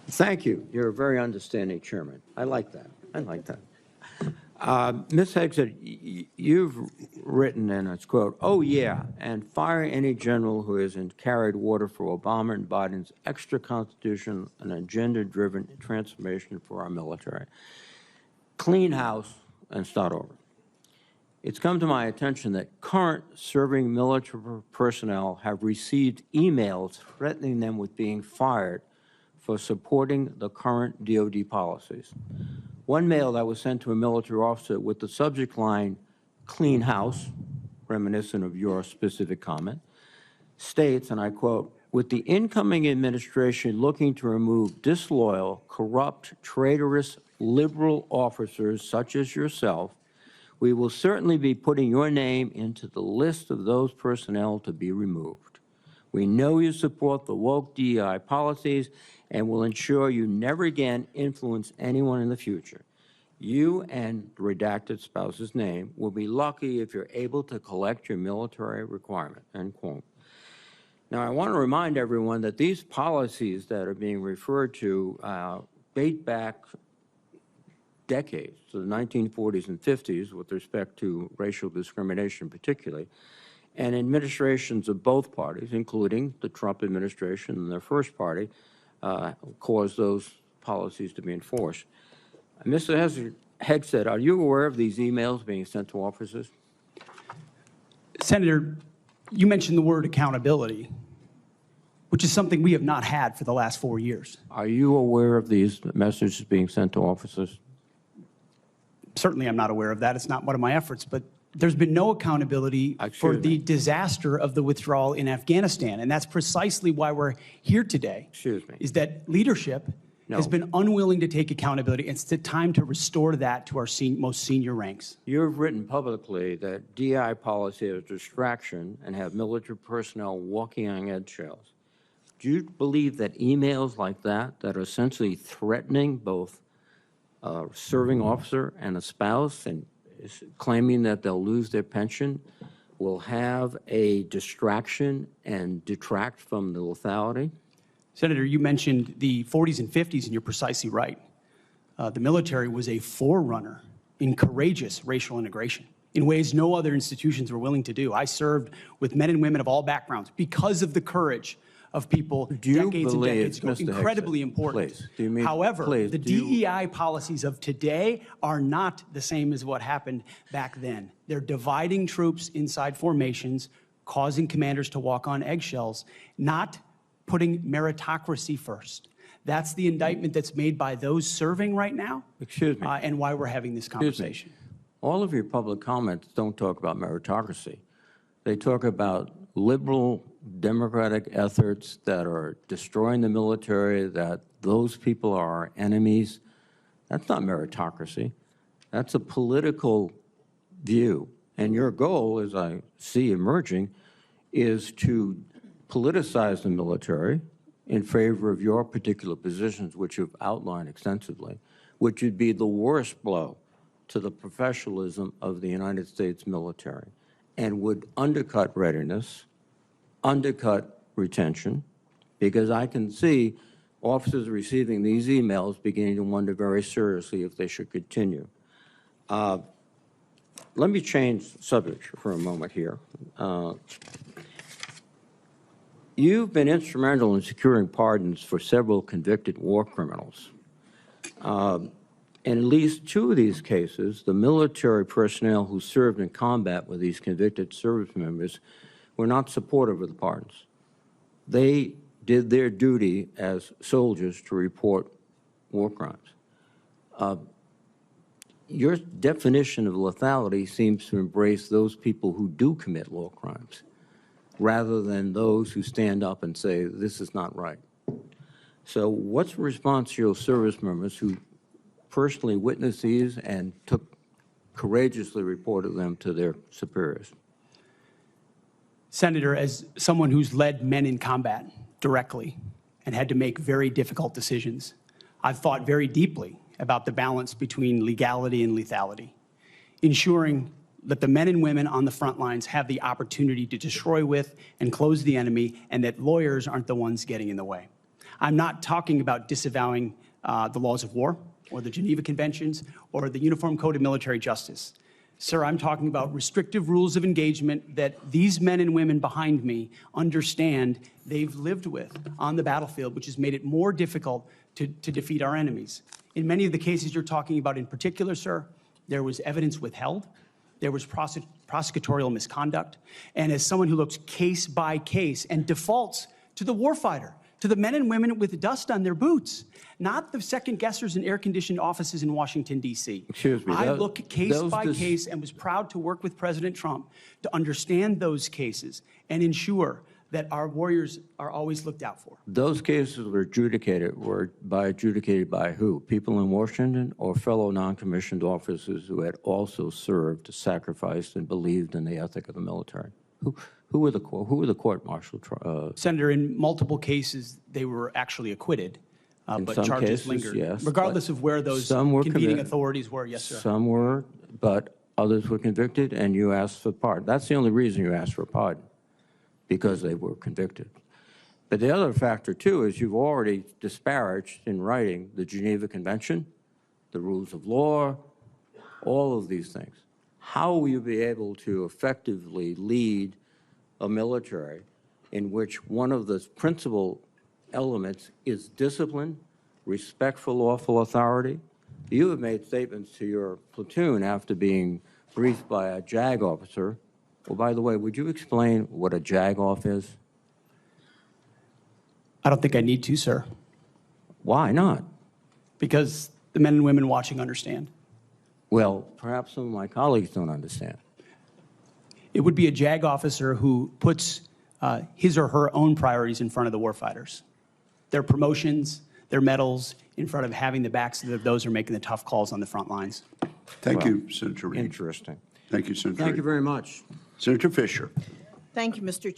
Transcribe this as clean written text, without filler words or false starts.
Thank you. You're a very understanding chairman. I like that. I like that. Ms. Hegseth, you've written, and it's quote, "Oh yeah, and fire any general who hasn't carried water for Obama and Biden's extra constitution and agenda-driven transformation for our military. Clean house and start over." It's come to my attention that current serving military personnel have received emails threatening them with being fired for supporting the current DoD policies. One mail that was sent to a military officer with the subject line, "Clean house," reminiscent of your specific comment, states, and I quote, "With the incoming administration looking to remove disloyal, corrupt, traitorous, liberal officers such as yourself, we will certainly be putting your name into the list of those personnel to be removed. We know you support the woke DEI policies and will ensure you never again influence anyone in the future. You and the redacted spouse's name will be lucky if you're able to collect your military requirement," end quote. Now, I want to remind everyone that these policies that are being referred to date back decades, to the 1940s and 50s, with respect to racial discrimination particularly, and administrations of both parties, including the Trump administration and their first party, caused those policies to be enforced. Mr. Hegseth, are you aware of these emails being sent to officers? Senator, you mentioned the word accountability, which is something we have not had for the last 4 years. Are you aware of these messages being sent to officers? Certainly, I'm not aware of that. It's not one of my efforts, but there's been no accountability for the disaster of the withdrawal in Afghanistan, and that's precisely why we're here today. Excuse me. Is that leadership has been unwilling to take accountability. It's the time to restore that to our most senior ranks. You've written publicly that DEI policy is a distraction and have military personnel walking on eggshells. Do you believe that emails like that are essentially threatening both a serving officer and a spouse and claiming that they'll lose their pension will have a distraction and detract from the lethality? Senator, you mentioned the 40s and 50s, and you're precisely right. The military was a forerunner in courageous racial integration in ways no other institutions were willing to do. I served with men and women of all backgrounds because of the courage of people decades and decades ago. Incredibly important. However, the DEI policies of today are not the same as what happened back then. They're dividing troops inside formations, causing commanders to walk on eggshells, not putting meritocracy first. That's the indictment that's made by those serving right now. Excuse me. And why we're having this conversation. All of your public comments don't talk about meritocracy. They talk about liberal democratic efforts that are destroying the military, that those people are our enemies. That's not meritocracy. That's a political view. And your goal, as I see emerging, is to politicize the military in favor of your particular positions, which you've outlined extensively, which would be the worst blow to the professionalism of the United States military and would undercut readiness, undercut retention, because I can see officers receiving these emails beginning to wonder very seriously if they should continue. Let me change subject for a moment here. You've been instrumental in securing pardons for several convicted war criminals. In at least 2 of these cases, the military personnel who served in combat with these convicted service members were not supportive of the pardons. They did their duty as soldiers to report war crimes. Your definition of lethality seems to embrace those people who do commit war crimes, rather than those who stand up and say, this is not right. So what's the response to your service members who personally witnessed these and courageously reported them to their superiors? Senator, as someone who's led men in combat directly and had to make very difficult decisions, I've thought very deeply about the balance between legality and lethality, ensuring that the men and women on the front lines have the opportunity to destroy with and close the enemy, and that lawyers aren't the ones getting in the way. I'm not talking about disavowing the laws of war or the Geneva Conventions or the Uniform Code of Military Justice. Sir, I'm talking about restrictive rules of engagement that these men and women behind me understand they've lived with on the battlefield, which has made it more difficult to defeat our enemies. In many of the cases you're talking about in particular, sir, there was evidence withheld, there was prosecutorial misconduct, and as someone who looks case by case and defaults to the warfighter, to the men and women with dust on their boots, not the second guessers in air-conditioned offices in Washington, D.C. Excuse me. I look case by case and was proud to work with President Trump to understand those cases and ensure that our warriors are always looked out for. Those cases were adjudicated by who? People in Washington or fellow non-commissioned officers who had also served, sacrificed, and believed in the ethic of the military? Who were the court-martial? Senator, in multiple cases, they were actually acquitted, but charges lingered. Yes, regardless of where those competing authorities were, yes, sir. Some were, but others were convicted, and you asked for pardon. That's the only reason you asked for pardon, because they were convicted. But the other factor, too, is you've already disparaged in writing the Geneva Convention, the rules of law, all of these things. How will you be able to effectively lead a military in which one of the principal elements is discipline, respect for lawful authority? You have made statements to your platoon after being briefed by a JAG officer. Well, by the way, would you explain what a JAG-off is? I don't think I need to, sir, Why not? because the men and women watching understand. Well, perhaps some of my colleagues don't understand. It would be a JAG officer who puts his or her own priorities in front of the warfighters. Their promotions, their medals, in front of having the backs of those who are making the tough calls on the front lines. Thank you, Senator Reed. Interesting. Thank you, Senator Thank Reed. you very much. Senator Fisher. Thank you, Mr.